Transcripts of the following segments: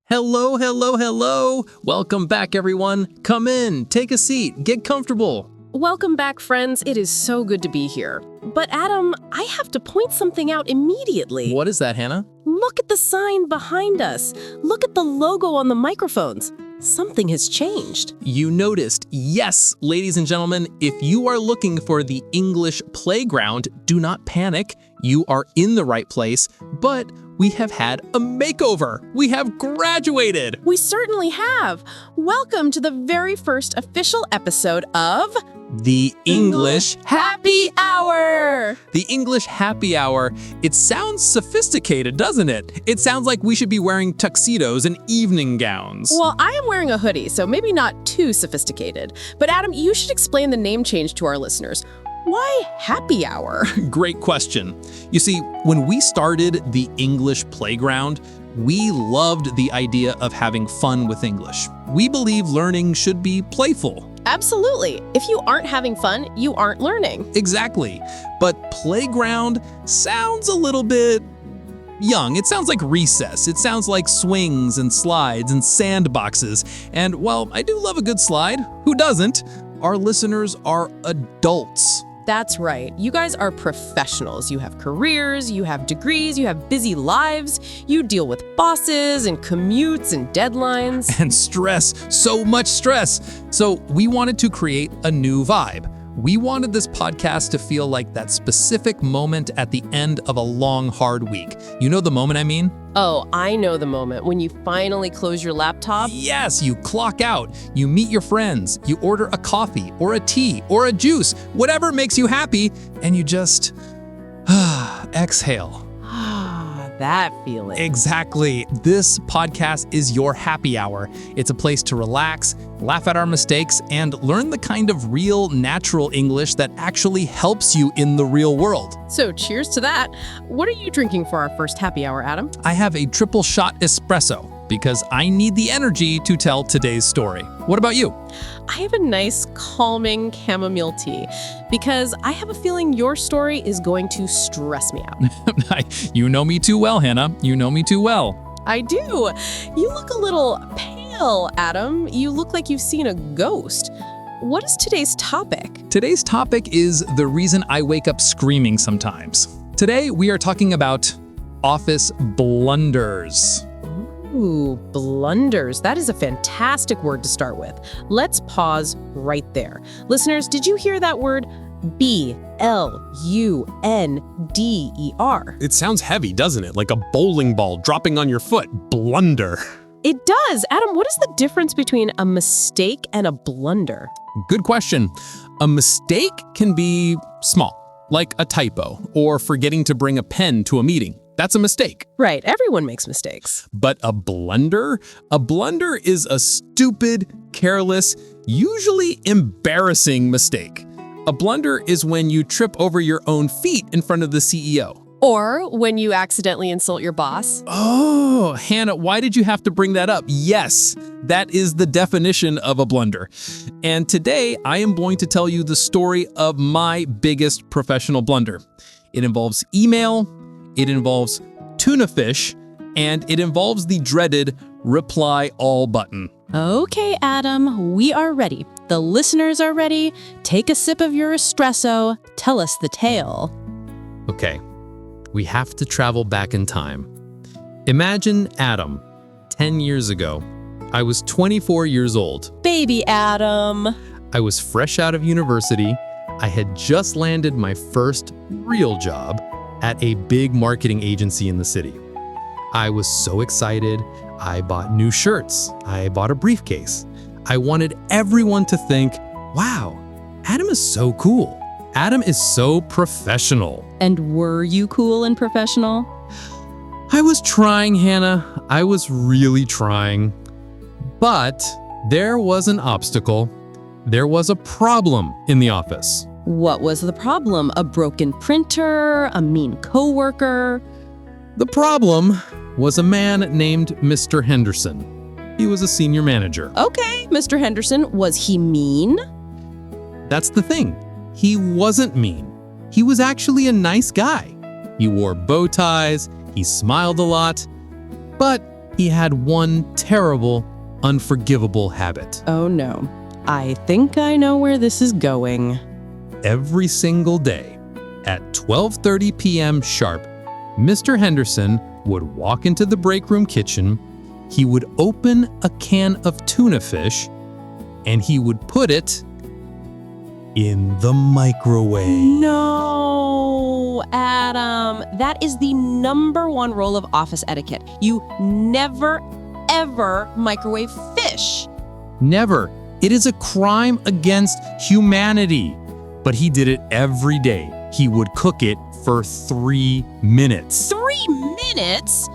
Hello, hello, hello. Welcome back, everyone. Come in, take a seat, get comfortable. Welcome back, friends. It is so good to be here. But Adam, I have to point something out immediately. What is that, Hannah? Look at the sign behind us. Look at the logo on the microphones. Something has changed. You noticed. Yes, ladies and gentlemen, if you are looking for the English playground, do not panic. You are in the right place, but we have had a makeover. We have graduated. We certainly have. Welcome to the very first official episode of The English Happy Hour. The English Happy Hour. It sounds sophisticated, doesn't it? It sounds like we should be wearing tuxedos and evening gowns. Well, I am wearing a hoodie, so maybe not too sophisticated. But Adam, you should explain the name change to our listeners. Why Happy Hour? Great question. You see, when we started the English Playground, we loved the idea of having fun with English. We believe learning should be playful. Absolutely. If you aren't having fun, you aren't learning. Exactly. But playground sounds a little bit young. It sounds like recess. It sounds like swings and slides and sandboxes. And while I do love a good slide, who doesn't? Our listeners are adults. That's right. You guys are professionals. You have careers, you have degrees, you have busy lives. You deal with bosses and commutes and deadlines. And stress, so much stress. So we wanted to create a new vibe. We wanted this podcast to feel like that specific moment at the end of a long, hard week. You know the moment I mean? Oh, I know the moment when you finally close your laptop. Yes, you clock out, you meet your friends, you order a coffee or a tea or a juice, whatever makes you happy, and you just exhale. That feeling. Exactly. This podcast is your happy hour. It's a place to relax, laugh at our mistakes, and learn the kind of real, natural English that actually helps you in the real world. So cheers to that. What are you drinking for our first happy hour, Adam? I have a triple shot espresso because I need the energy to tell today's story. What about you? I have a nice, calming chamomile tea because I have a feeling your story is going to stress me out. You know me too well, Hannah. You know me too well. I do. You look a little pale, Adam. You look like you've seen a ghost. What is today's topic? Today's topic is the reason I wake up screaming sometimes. Today, we are talking about office blunders. Ooh, blunders. That is a fantastic word to start with. Let's pause right there. Listeners, did you hear that word? B-L-U-N-D-E-R. It sounds heavy, doesn't it? Like a bowling ball dropping on your foot. Blunder. It does. Adam, what is the difference between a mistake and a blunder? Good question. A mistake can be small, like a typo or forgetting to bring a pen to a meeting. That's a mistake. Right, everyone makes mistakes. But a blunder is a stupid, careless, usually embarrassing mistake. A blunder is when you trip over your own feet in front of the CEO. Or when you accidentally insult your boss. Oh, Hannah, why did you have to bring that up? Yes, that is the definition of a blunder. And today, I am going to tell you the story of my biggest professional blunder. It involves email, it involves tuna fish, and it involves the dreaded reply all button. Okay, Adam, we are ready. The listeners are ready. Take a sip of your espresso. Tell us the tale. Okay, we have to travel back in time. Imagine Adam, 10 years ago. I was 24 years old. Baby Adam. I was fresh out of university. I had just landed my first real job at a big marketing agency in the city. I was so excited. I bought new shirts. I bought a briefcase. I wanted everyone to think, wow, Adam is so cool. Adam is so professional. And were you cool and professional? I was trying, Hannah. I was really trying. But there was an obstacle. There was a problem in the office. What was the problem? A broken printer? A mean coworker? The problem was a man named Mr. Henderson. He was a senior manager. Okay, Mr. Henderson, was he mean? That's the thing. He wasn't mean. He was actually a nice guy. He wore bow ties, he smiled a lot, but he had one terrible, unforgivable habit. Oh no, I think I know where this is going. Every single day, at 12:30 p.m. sharp, Mr. Henderson would walk into the break room kitchen, he would open a can of tuna fish, and he would put it in the microwave. No, Adam, that is the #1 rule of office etiquette. You never, ever microwave fish. Never. It is a crime against humanity. But he did it every day. He would cook it for 3 minutes. 3 minutes?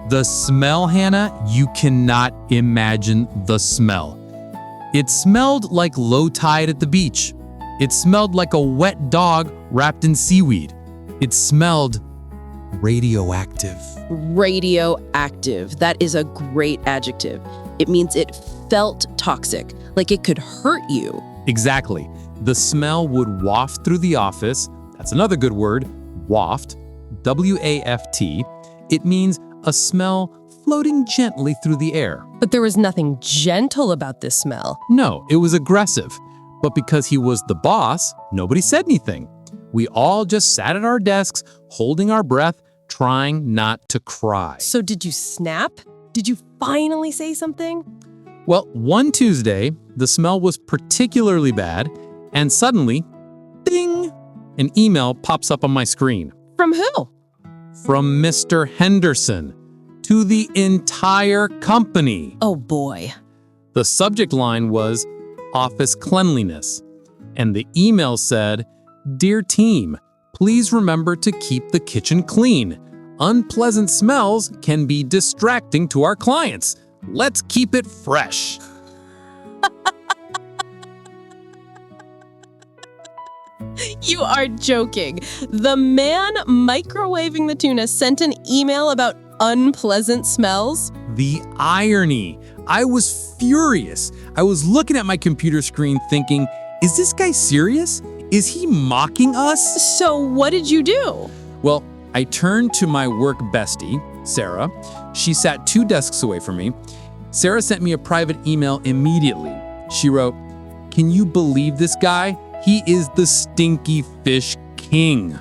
The smell, Hannah, you cannot imagine the smell. It smelled like low tide at the beach. It smelled like a wet dog wrapped in seaweed. It smelled radioactive. Radioactive. That is a great adjective. It means it felt toxic, like it could hurt you. Exactly. The smell would waft through the office. That's another good word, waft, W-A-F-T. It means a smell floating gently through the air. But there was nothing gentle about this smell. No, it was aggressive. But because he was the boss, nobody said anything. We all just sat at our desks, holding our breath, trying not to cry. So did you snap? Did you finally say something? Well, one Tuesday, the smell was particularly bad, and suddenly, ding, an email pops up on my screen. From who? From Mr. Henderson to the entire company. Oh boy. The subject line was office cleanliness, and the email said, "Dear team, please remember to keep the kitchen clean. Unpleasant smells can be distracting to our clients. Let's keep it fresh." You are joking. The man microwaving the tuna sent an email about unpleasant smells? The irony. I was furious. I was looking at my computer screen thinking, is this guy serious? Is he mocking us? So what did you do? Well, I turned to my work bestie, Sarah. She sat 2 desks away from me. Sarah sent me a private email immediately. She wrote, "Can you believe this guy? He is the stinky fish king."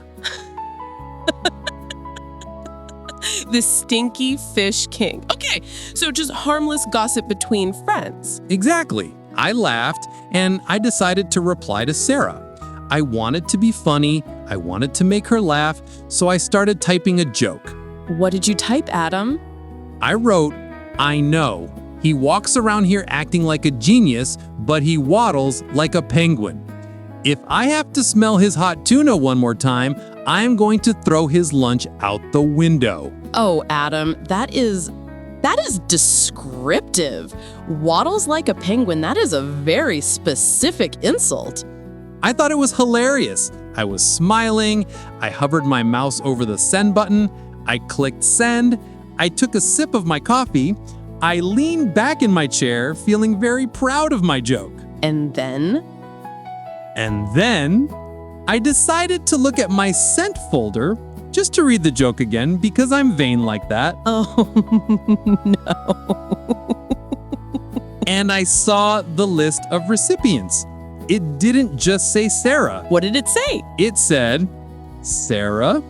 The stinky fish king. Okay, so just harmless gossip between friends. Exactly. I laughed and I decided to reply to Sarah. I wanted to be funny. I wanted to make her laugh, so I started typing a joke. What did you type, Adam? I wrote, "I know. He walks around here acting like a genius, but he waddles like a penguin. If I have to smell his hot tuna one more time, I'm going to throw his lunch out the window." Oh, Adam, that is descriptive. Waddles like a penguin, that is a very specific insult. I thought it was hilarious. I was smiling. I hovered my mouse over the send button. I clicked send. I took a sip of my coffee. I leaned back in my chair, feeling very proud of my joke. And then? And then I decided to look at my sent folder just to read the joke again because I'm vain like that. Oh, no. And I saw the list of recipients. It didn't just say Sarah. What did it say? It said Sarah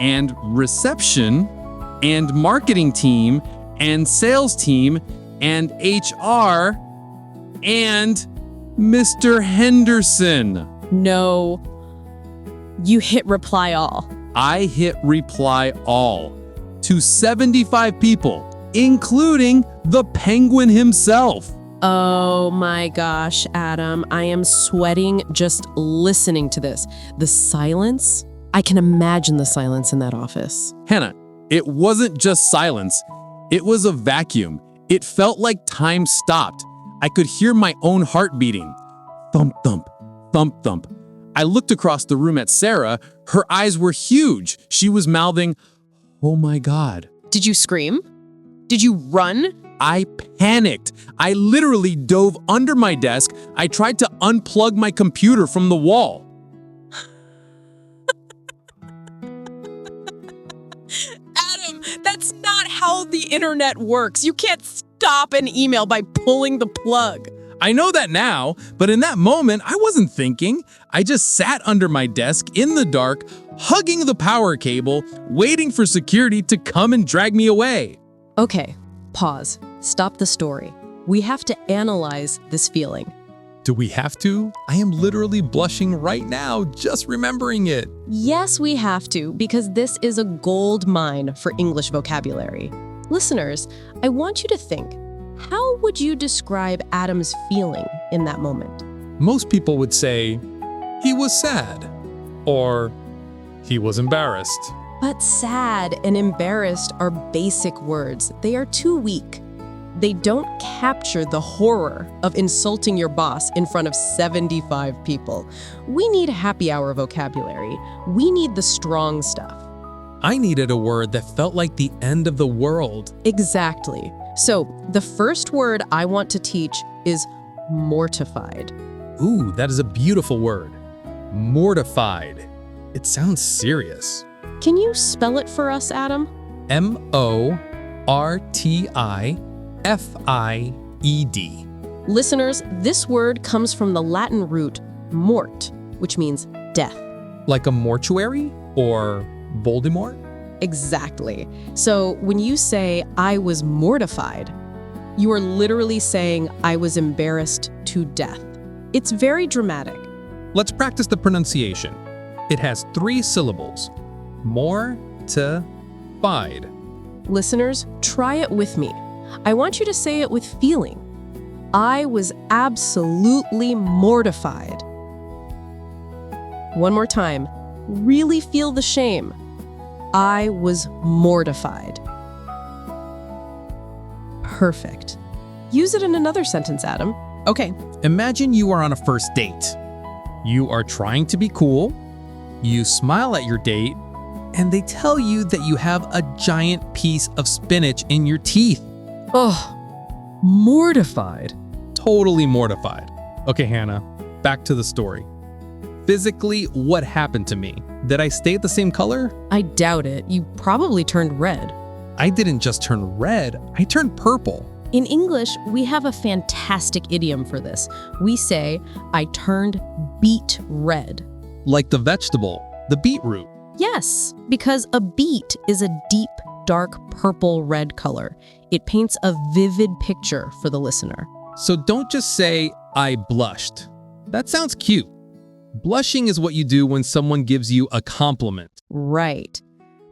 and reception and marketing team and sales team and HR and Mr. Henderson. No. You hit reply all. I hit reply all to 75 people, including the penguin himself. Oh my gosh, Adam, I am sweating just listening to this. The silence, I can imagine the silence in that office. Hannah, it wasn't just silence. It was a vacuum. It felt like time stopped. I could hear my own heart beating. Thump, thump, thump, thump. I looked across the room at Sarah. Her eyes were huge. She was mouthing, "Oh my God." Did you scream? Did you run? I panicked. I literally dove under my desk. I tried to unplug my computer from the wall. Adam, that's not how the internet works. You can't stop an email by pulling the plug. I know that now, but in that moment, I wasn't thinking. I just sat under my desk in the dark, hugging the power cable, waiting for security to come and drag me away. Okay, pause. Stop the story. We have to analyze this feeling. Do we have to? I am literally blushing right now just remembering it. Yes, we have to, because this is a gold mine for English vocabulary. Listeners, I want you to think, how would you describe Adam's feeling in that moment? Most people would say, he was sad, or he was embarrassed. But sad and embarrassed are basic words. They are too weak. They don't capture the horror of insulting your boss in front of 75 people. We need happy hour vocabulary. We need the strong stuff. I needed a word that felt like the end of the world. Exactly. So the first word I want to teach is mortified. Ooh, that is a beautiful word. Mortified. It sounds serious. Can you spell it for us, Adam? M-O-R-T-I-F-I-E-D. Listeners, this word comes from the Latin root mort, which means death. Like a mortuary or Voldemort? Exactly. So when you say, I was mortified, you are literally saying, I was embarrassed to death. It's very dramatic. Let's practice the pronunciation. It has 3 syllables. Mortified. Listeners, try it with me. I want you to say it with feeling. I was absolutely mortified. One more time. Really feel the shame. I was mortified. Perfect. Use it in another sentence, Adam. Okay, imagine you are on a first date. You are trying to be cool. You smile at your date, and they tell you that you have a giant piece of spinach in your teeth. Oh, mortified. Totally mortified. Okay, Hannah, back to the story. Physically, what happened to me? Did I stay the same color? I doubt it. You probably turned red. I didn't just turn red, I turned purple. In English, we have a fantastic idiom for this. We say, I turned beet red. Like the vegetable, the beetroot. Yes, because a beet is a deep, dark purple-red color. It paints a vivid picture for the listener. So don't just say, I blushed. That sounds cute. Blushing is what you do when someone gives you a compliment. Right.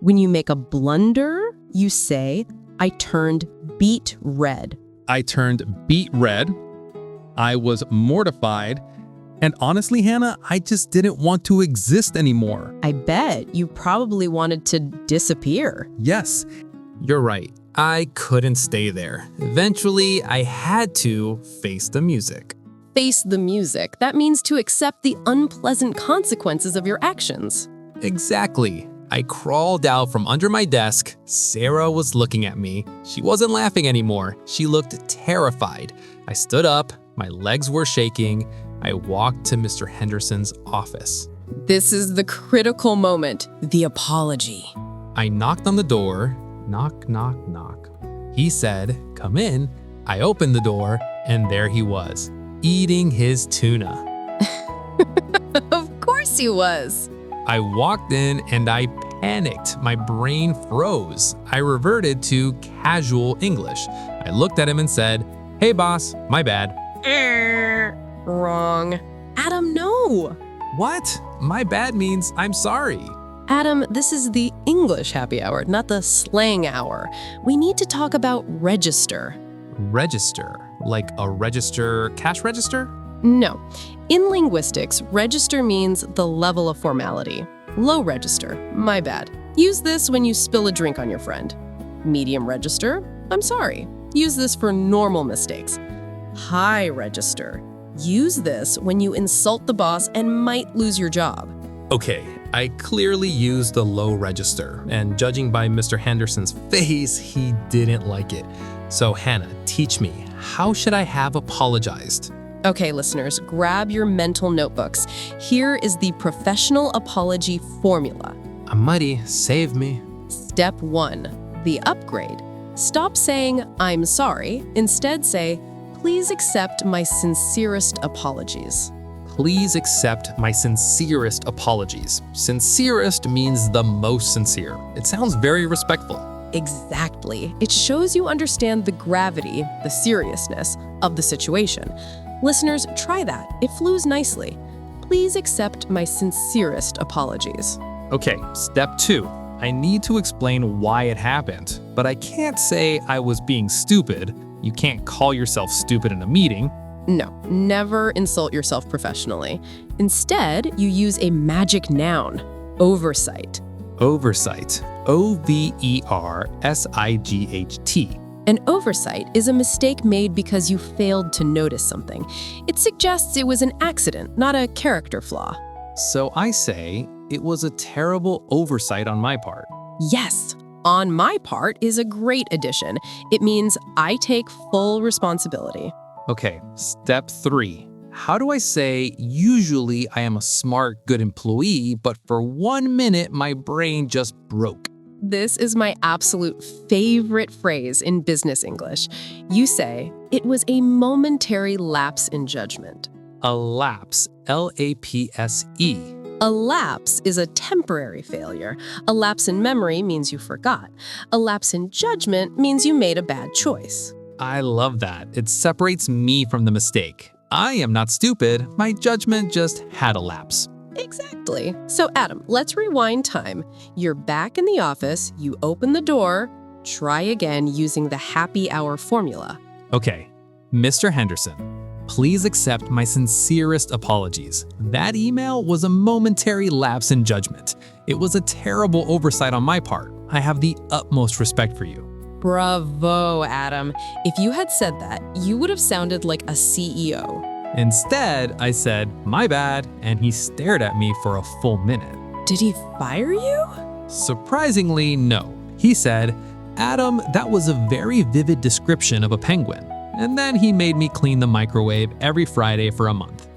When you make a blunder, you say, I turned beet red. I turned beet red. I was mortified. And honestly, Hannah, I just didn't want to exist anymore. I bet you probably wanted to disappear. Yes. You're right. I couldn't stay there. Eventually, I had to face the music. Face the music. That means to accept the unpleasant consequences of your actions. Exactly. I crawled out from under my desk. Sarah was looking at me. She wasn't laughing anymore. She looked terrified. I stood up. My legs were shaking. I walked to Mr. Henderson's office. This is the critical moment, the apology. I knocked on the door. Knock, knock, knock. He said, come in. I opened the door, and there he was, eating his tuna. Of course he was. I walked in and I panicked. My brain froze. I reverted to casual English. I looked at him and said, hey boss, my bad. Wrong. Adam, no. What? My bad means I'm sorry. Adam, this is the English happy hour, not the slang hour. We need to talk about register. Register? Like a register, cash register? No. In linguistics, register means the level of formality. Low register, my bad. Use this when you spill a drink on your friend. Medium register, I'm sorry. Use this for normal mistakes. High register. Use this when you insult the boss and might lose your job. Okay, I clearly used the low register, and judging by Mr. Henderson's face, he didn't like it. So Hannah, teach me, how should I have apologized? Okay, listeners, grab your mental notebooks. Here is the professional apology formula. I'm muddy, save me. Step 1, the upgrade. Stop saying, "I'm sorry." Instead say, "Please accept my sincerest apologies." Please accept my sincerest apologies. Sincerest means the most sincere. It sounds very respectful. Exactly. It shows you understand the gravity, the seriousness of the situation. Listeners, try that. It flows nicely. Please accept my sincerest apologies. Okay, step 2. I need to explain why it happened, but I can't say I was being stupid. You can't call yourself stupid in a meeting. No, never insult yourself professionally. Instead, you use a magic noun, oversight. Oversight. O-V-E-R-S-I-G-H-T. An oversight is a mistake made because you failed to notice something. It suggests it was an accident, not a character flaw. So I say it was a terrible oversight on my part. Yes, on my part is a great addition. It means I take full responsibility. Okay, step 3. How do I say, usually I am a smart, good employee, but for 1 minute my brain just broke? This is my absolute favorite phrase in business English. You say, "It was a momentary lapse in judgment." A lapse, L-A-P-S-E. A lapse is a temporary failure. A lapse in memory means you forgot. A lapse in judgment means you made a bad choice. I love that. It separates me from the mistake. I am not stupid. My judgment just had a lapse. Exactly. So Adam, let's rewind time. You're back in the office, you open the door, try again using the happy hour formula. Okay, Mr. Henderson, please accept my sincerest apologies. That email was a momentary lapse in judgment. It was a terrible oversight on my part. I have the utmost respect for you. Bravo, Adam. If you had said that, you would have sounded like a CEO. Instead, I said, my bad, and he stared at me for a full minute. Did he fire you? Surprisingly, no. He said, Adam, that was a very vivid description of a penguin. And then he made me clean the microwave every Friday for a month.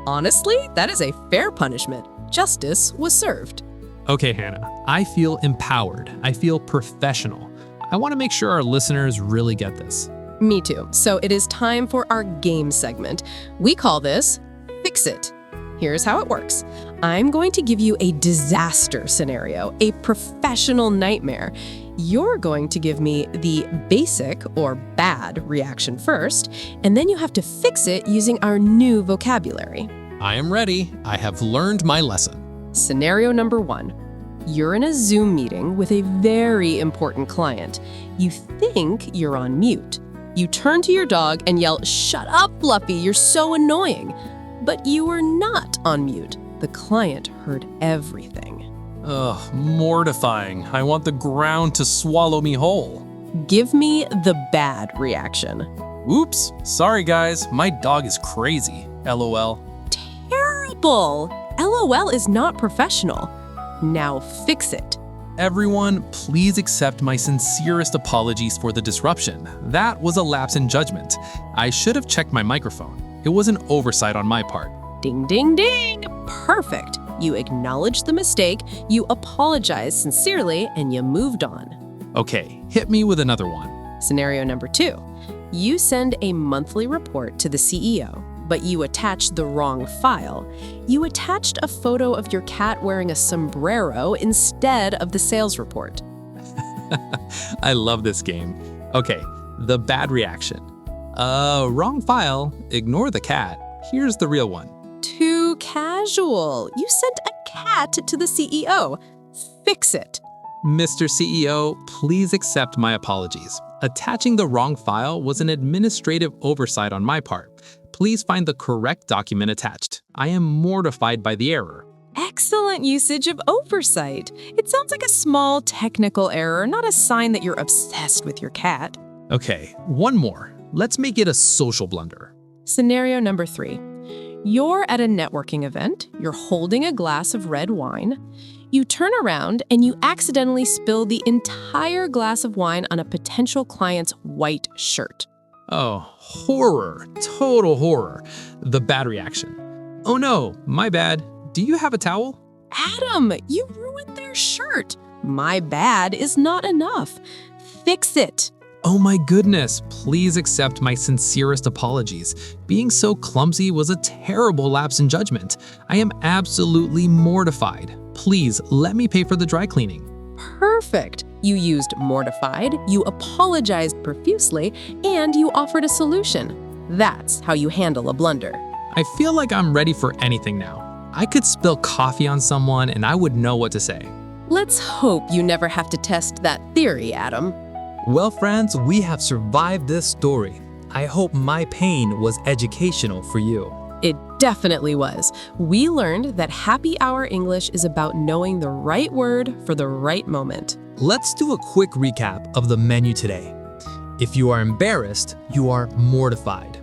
Honestly, that is a fair punishment. Justice was served. Okay, Hannah, I feel empowered. I feel professional. I want to make sure our listeners really get this. Me too. So it is time for our game segment. We call this Fix It. Here's how it works. I'm going to give you a disaster scenario, a professional nightmare. You're going to give me the basic or bad reaction first, and then you have to fix it using our new vocabulary. I am ready. I have learned my lesson. Scenario number 1. You're in a Zoom meeting with a very important client. You think you're on mute. You turn to your dog and yell, "Shut up, Fluffy, you're so annoying." But you were not on mute. The client heard everything. Ugh, mortifying. I want the ground to swallow me whole. Give me the bad reaction. Oops, sorry guys, my dog is crazy. LOL. Terrible! LOL is not professional. Now fix it. Everyone, please accept my sincerest apologies for the disruption. That was a lapse in judgment. I should have checked my microphone. It was an oversight on my part. Ding, ding, ding! Perfect. You acknowledged the mistake, you apologized sincerely, and you moved on. Okay, hit me with another one. Scenario number 2. You send a monthly report to the CEO, but you attached the wrong file. You attached a photo of your cat wearing a sombrero instead of the sales report. I love this game. Okay, the bad reaction. Wrong file. Ignore the cat. Here's the real one. Too casual. You sent a cat to the CEO. Fix it. Mr. CEO, please accept my apologies. Attaching the wrong file was an administrative oversight on my part. Please find the correct document attached. I am mortified by the error. Excellent usage of oversight. It sounds like a small technical error, not a sign that you're obsessed with your cat. Okay, one more. Let's make it a social blunder. Scenario number 3. You're at a networking event. You're holding a glass of red wine. You turn around and you accidentally spill the entire glass of wine on a potential client's white shirt. Oh, horror. Total horror. The bad reaction. Oh no, my bad. Do you have a towel? Adam, you ruined their shirt. My bad is not enough. Fix it. Oh my goodness, please accept my sincerest apologies. Being so clumsy was a terrible lapse in judgment. I am absolutely mortified. Please let me pay for the dry cleaning. Perfect. You used mortified, you apologized profusely, and you offered a solution. That's how you handle a blunder. I feel like I'm ready for anything now. I could spill coffee on someone and I would know what to say. Let's hope you never have to test that theory, Adam. Well, friends, we have survived this story. I hope my pain was educational for you. It definitely was. We learned that happy hour English is about knowing the right word for the right moment. Let's do a quick recap of the menu today. If you are embarrassed, you are mortified.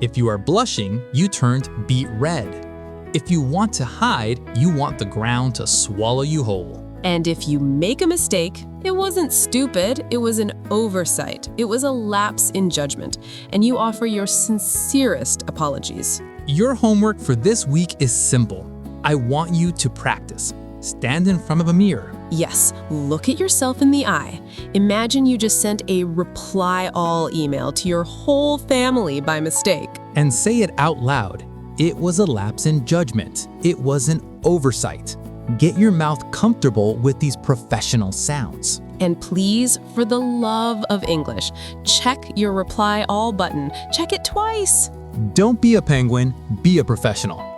If you are blushing, you turned beet red. If you want to hide, you want the ground to swallow you whole. And if you make a mistake, it wasn't stupid, it was an oversight. It was a lapse in judgment, and you offer your sincerest apologies. Your homework for this week is simple. I want you to practice. Stand in front of a mirror. Yes, look at yourself in the eye. Imagine you just sent a reply all email to your whole family by mistake. And say it out loud. It was a lapse in judgment. It was an oversight. Get your mouth comfortable with these professional sounds. And please, for the love of English, check your reply all button. Check it twice. Don't be a penguin, be a professional.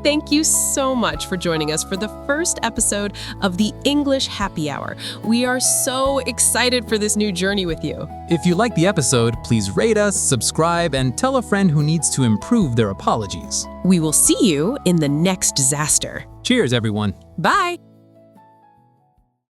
Thank you so much for joining us for the first episode of the English Happy Hour. We are so excited for this new journey with you. If you like the episode, please rate us, subscribe, and tell a friend who needs to improve their apologies. We will see you in the next disaster. Cheers, everyone. Bye.